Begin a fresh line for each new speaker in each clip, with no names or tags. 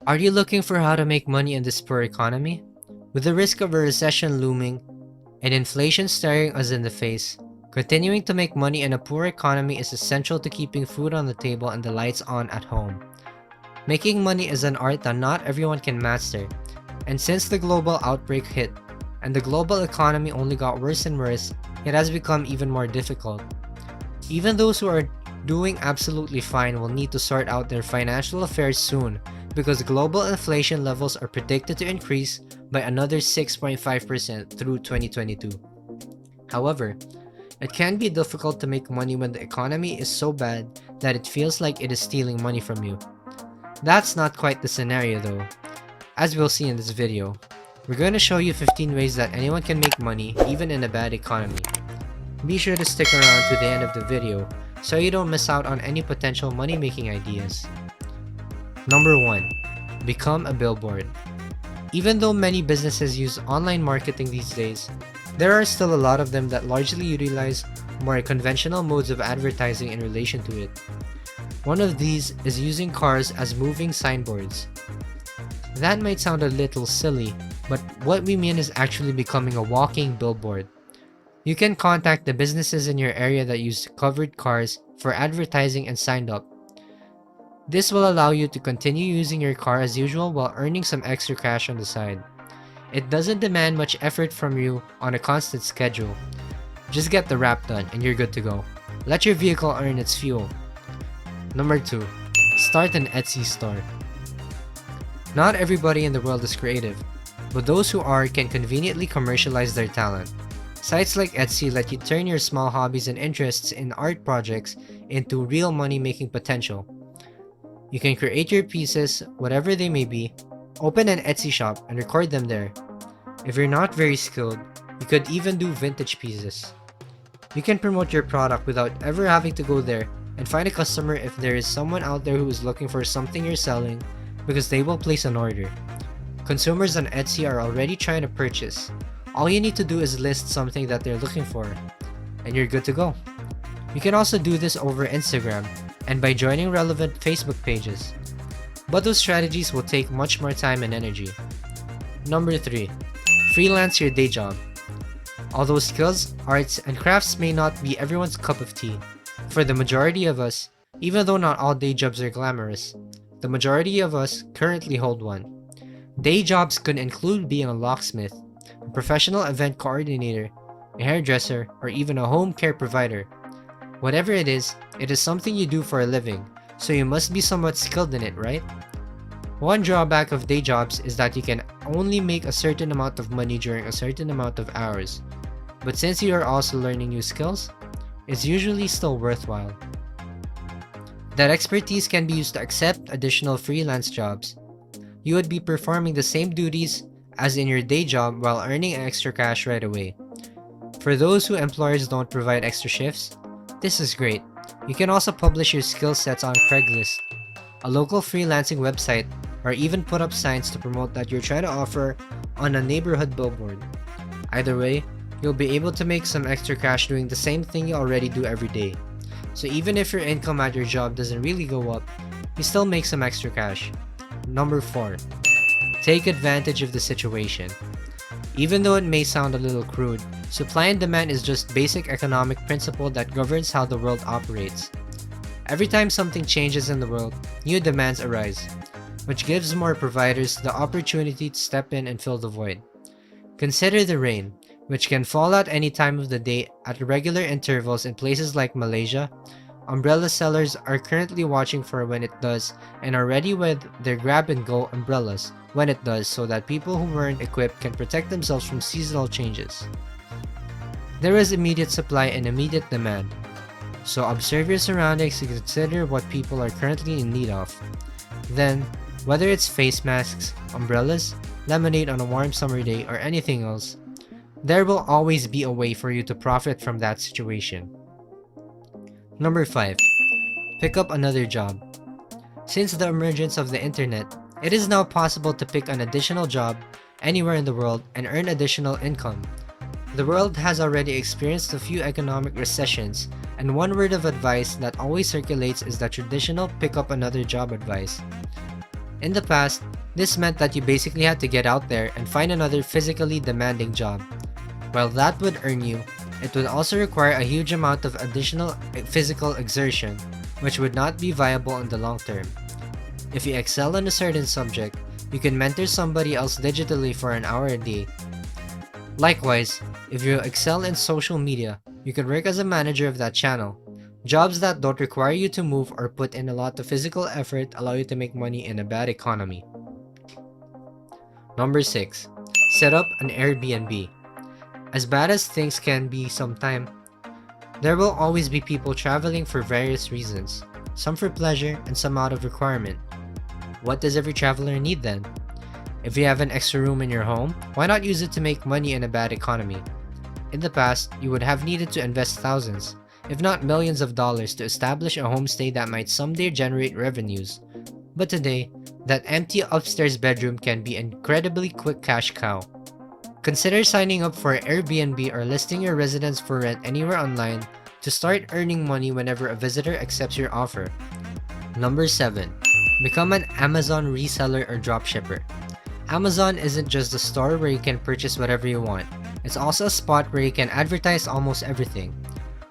Are you looking for how to make money in this poor economy? With the risk of a recession looming and inflation staring us in the face, continuing to make money in a poor economy is essential to keeping food on the table and the lights on at home. Making money is an art that not everyone can master, and since the global outbreak hit and the global economy only got worse and worse, it has become even more difficult. Even those who are doing absolutely fine will need to sort out their financial affairs soon because global inflation levels are predicted to increase by another 6.5% through 2022. However, it can be difficult to make money when the economy is so bad that it feels like it is stealing money from you. That's not quite the scenario though. As we'll see in this video, we're going to show you 15 ways that anyone can make money even in a bad economy. Be sure to stick around to the end of the video so you don't miss out on any potential money-making ideas. Number 1. Become a billboard. Even though many businesses use online marketing these days, there are still a lot of them that largely utilize more conventional modes of advertising in relation to it. One of these is using cars as moving signboards. That might sound a little silly, but what we mean is actually becoming a walking billboard. You can contact the businesses in your area that use covered cars for advertising and signed up. This will allow you to continue using your car as usual while earning some extra cash on the side. It doesn't demand much effort from you on a constant schedule. Just get the wrap done and you're good to go. Let your vehicle earn its fuel. Number 2. Start an Etsy store. Not everybody in the world is creative, but those who are can conveniently commercialize their talent. Sites like Etsy let you turn your small hobbies and interests in art projects into real money-making potential. You can create your pieces, whatever they may be, open an Etsy shop and record them there. If you're not very skilled, you could even do vintage pieces. You can promote your product without ever having to go there and find a customer if there is someone out there who is looking for something you're selling because they will place an order. Consumers on Etsy are already trying to purchase. All you need to do is list something that they're looking for, and you're good to go. You can also do this over Instagram and by joining relevant Facebook pages. But those strategies will take much more time and energy. Number 3. Freelance your day job. Although skills, arts, and crafts may not be everyone's cup of tea, for the majority of us, even though not all day jobs are glamorous, the majority of us currently hold one. Day jobs could include being a locksmith, a professional event coordinator, a hairdresser, or even a home care provider. Whatever it is something you do for a living, so you must be somewhat skilled in it, right? One drawback of day jobs is that you can only make a certain amount of money during a certain amount of hours. But since you are also learning new skills, it's usually still worthwhile. That expertise can be used to accept additional freelance jobs. You would be performing the same duties as in your day job while earning extra cash right away. For those who employers don't provide extra shifts, this is great. You can also publish your skill sets on Craigslist, a local freelancing website, or even put up signs to promote that you're trying to offer on a neighborhood billboard. Either way, you'll be able to make some extra cash doing the same thing you already do every day. So even if your income at your job doesn't really go up, you still make some extra cash. Number 4. Take advantage of the situation. Even though it may sound a little crude, supply and demand is just basic economic principle that governs how the world operates. Every time something changes in the world, new demands arise, which gives more providers the opportunity to step in and fill the void. Consider the rain, which can fall at any time of the day at regular intervals in places like Malaysia. Umbrella sellers are currently watching for when it does and are ready with their grab-and-go umbrellas when it does so that people who weren't equipped can protect themselves from seasonal changes. There is immediate supply and immediate demand, so observe your surroundings and consider what people are currently in need of. Then, whether it's face masks, umbrellas, lemonade on a warm summer day, or anything else, there will always be a way for you to profit from that situation. Number 5. Pick up another job. Since the emergence of the internet, it is now possible to pick an additional job anywhere in the world and earn additional income. The world has already experienced a few economic recessions, and one word of advice that always circulates is the traditional pick up another job advice. In the past, this meant that you basically had to get out there and find another physically demanding job. While that would earn you, it would also require a huge amount of additional physical exertion, which would not be viable in the long term. If you excel in a certain subject, you can mentor somebody else digitally for an hour a day. Likewise, if you excel in social media, you can work as a manager of that channel. Jobs that don't require you to move or put in a lot of physical effort allow you to make money in a bad economy. Number 6. Set up an Airbnb. As bad as things can be sometime, there will always be people traveling for various reasons, some for pleasure and some out of requirement. What does every traveler need then? If you have an extra room in your home, why not use it to make money in a bad economy? In the past, you would have needed to invest thousands, if not millions of dollars to establish a homestay that might someday generate revenues. But today, that empty upstairs bedroom can be an incredibly quick cash cow. Consider signing up for Airbnb or listing your residence for rent anywhere online to start earning money whenever a visitor accepts your offer. Number 7. Become an Amazon reseller or dropshipper. Amazon isn't just a store where you can purchase whatever you want. It's also a spot where you can advertise almost everything.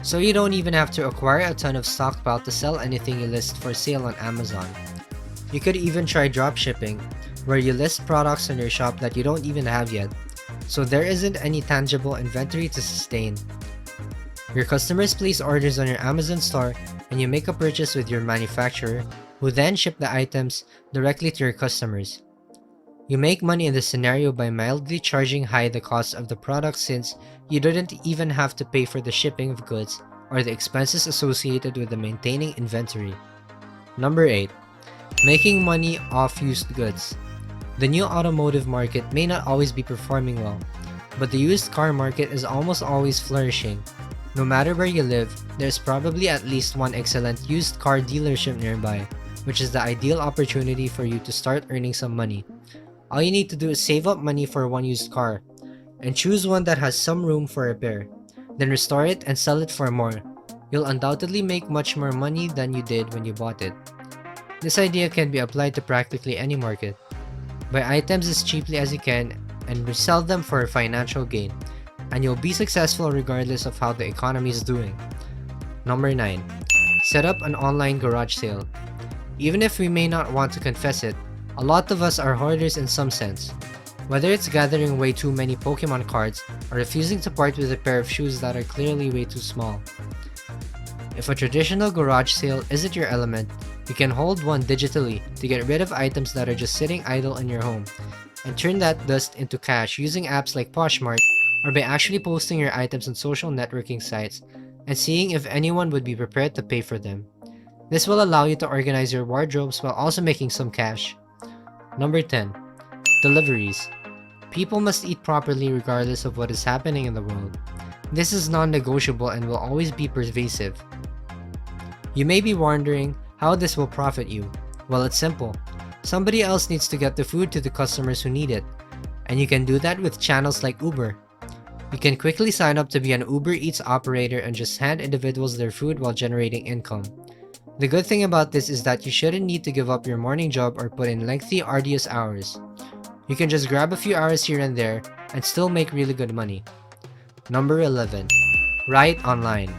So you don't even have to acquire a ton of stockpile to sell anything you list for sale on Amazon. You could even try dropshipping, where you list products in your shop that you don't even have yet, so there isn't any tangible inventory to sustain. Your customers place orders on your Amazon store and you make a purchase with your manufacturer, who then ship the items directly to your customers. You make money in this scenario by mildly charging high the cost of the product, since you didn't even have to pay for the shipping of goods or the expenses associated with the maintaining inventory. Number 8. Making money off used goods. The new automotive market may not always be performing well, but the used car market is almost always flourishing. No matter where you live, there's probably at least one excellent used car dealership nearby, which is the ideal opportunity for you to start earning some money. All you need to do is save up money for one used car, and choose one that has some room for repair. Then restore it and sell it for more. You'll undoubtedly make much more money than you did when you bought it. This idea can be applied to practically any market. Buy items as cheaply as you can and resell them for a financial gain, and you'll be successful regardless of how the economy is doing. Number 9. Set up an online garage sale. Even if we may not want to confess it, a lot of us are hoarders in some sense. Whether it's gathering way too many Pokemon cards or refusing to part with a pair of shoes that are clearly way too small. If a traditional garage sale isn't your element, you can hold one digitally to get rid of items that are just sitting idle in your home, and turn that dust into cash using apps like Poshmark, or by actually posting your items on social networking sites and seeing if anyone would be prepared to pay for them. This will allow you to organize your wardrobes while also making some cash. Number 10. Deliveries. People must eat properly regardless of what is happening in the world. This is non-negotiable and will always be pervasive. You may be wondering how this will profit you. Well, it's simple. Somebody else needs to get the food to the customers who need it, and you can do that with channels like Uber. You can quickly sign up to be an Uber Eats operator and just hand individuals their food while generating income. The good thing about this is that you shouldn't need to give up your morning job or put in lengthy, arduous hours. You can just grab a few hours here and there and still make really good money. Number 11. Write online.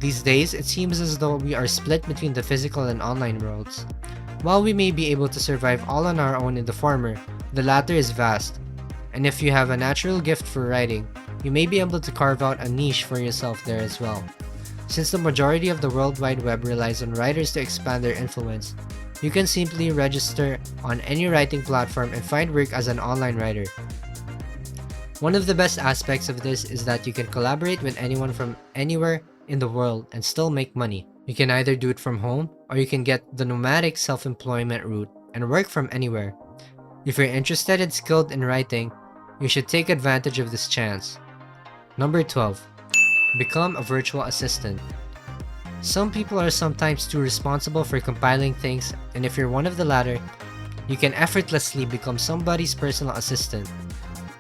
These days, it seems as though we are split between the physical and online worlds. While we may be able to survive all on our own in the former, the latter is vast. And if you have a natural gift for writing, you may be able to carve out a niche for yourself there as well. Since the majority of the World Wide Web relies on writers to expand their influence, you can simply register on any writing platform and find work as an online writer. One of the best aspects of this is that you can collaborate with anyone from anywhere in the world and still make money. You can either do it from home, or you can get the nomadic self-employment route and work from anywhere. If you're interested and skilled in writing, you should take advantage of this chance. Number 12. Become a virtual assistant. Some people are sometimes too responsible for compiling things, and if you're one of the latter, you can effortlessly become somebody's personal assistant.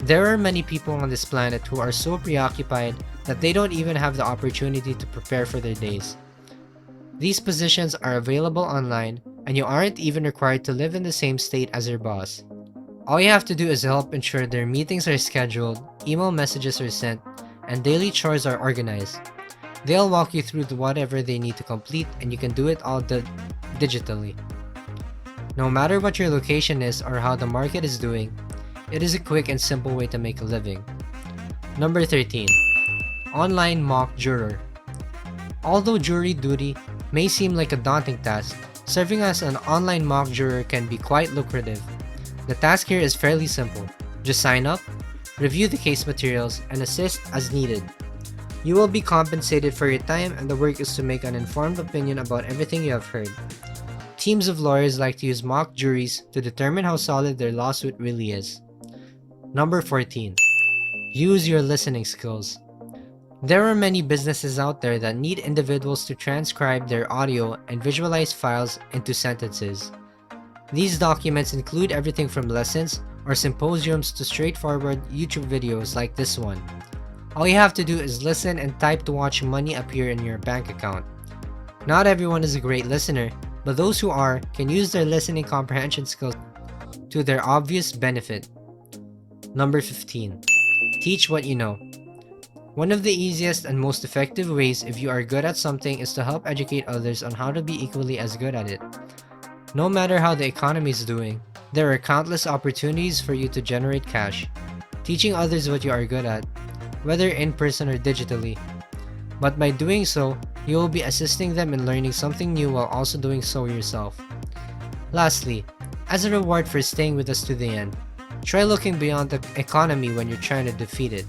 There are many people on this planet who are so preoccupied that they don't even have the opportunity to prepare for their days. These positions are available online, and you aren't even required to live in the same state as your boss. All you have to do is help ensure their meetings are scheduled, email messages are sent, and daily chores are organized. They'll walk you through whatever they need to complete, and you can do it all digitally. No matter what your location is or how the market is doing, it is a quick and simple way to make a living. Number 13. Online mock juror. Although jury duty may seem like a daunting task, serving as an online mock juror can be quite lucrative. The task here is fairly simple. Just sign up, review the case materials, and assist as needed. You will be compensated for your time, and the work is to make an informed opinion about everything you have heard. Teams of lawyers like to use mock juries to determine how solid their lawsuit really is. Number 14. Use your listening skills. There are many businesses out there that need individuals to transcribe their audio and visualize files into sentences. These documents include everything from lessons or symposiums to straightforward YouTube videos like this one. All you have to do is listen and type to watch money appear in your bank account. Not everyone is a great listener, but those who are can use their listening comprehension skills to their obvious benefit. Number 15. Teach what you know. One of the easiest and most effective ways if you are good at something is to help educate others on how to be equally as good at it. No matter how the economy is doing, there are countless opportunities for you to generate cash. Teaching others what you are good at, whether in person or digitally. But by doing so, you will be assisting them in learning something new while also doing so yourself. Lastly, as a reward for staying with us to the end, try looking beyond the economy when you're trying to defeat it.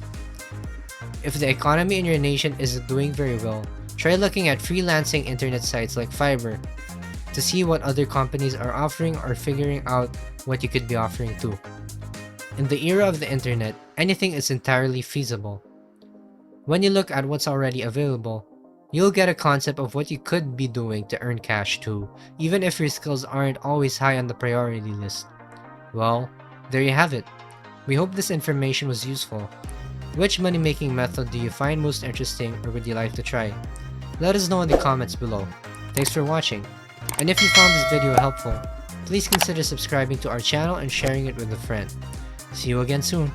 If the economy in your nation isn't doing very well, try looking at freelancing internet sites like Fiverr to see what other companies are offering or figuring out what you could be offering too. In the era of the internet, anything is entirely feasible. When you look at what's already available, you'll get a concept of what you could be doing to earn cash too, even if your skills aren't always high on the priority list. Well, there you have it. We hope this information was useful. Which money-making method do you find most interesting or would you like to try? Let us know in the comments below. Thanks for watching. And if you found this video helpful, please consider subscribing to our channel and sharing it with a friend. See you again soon.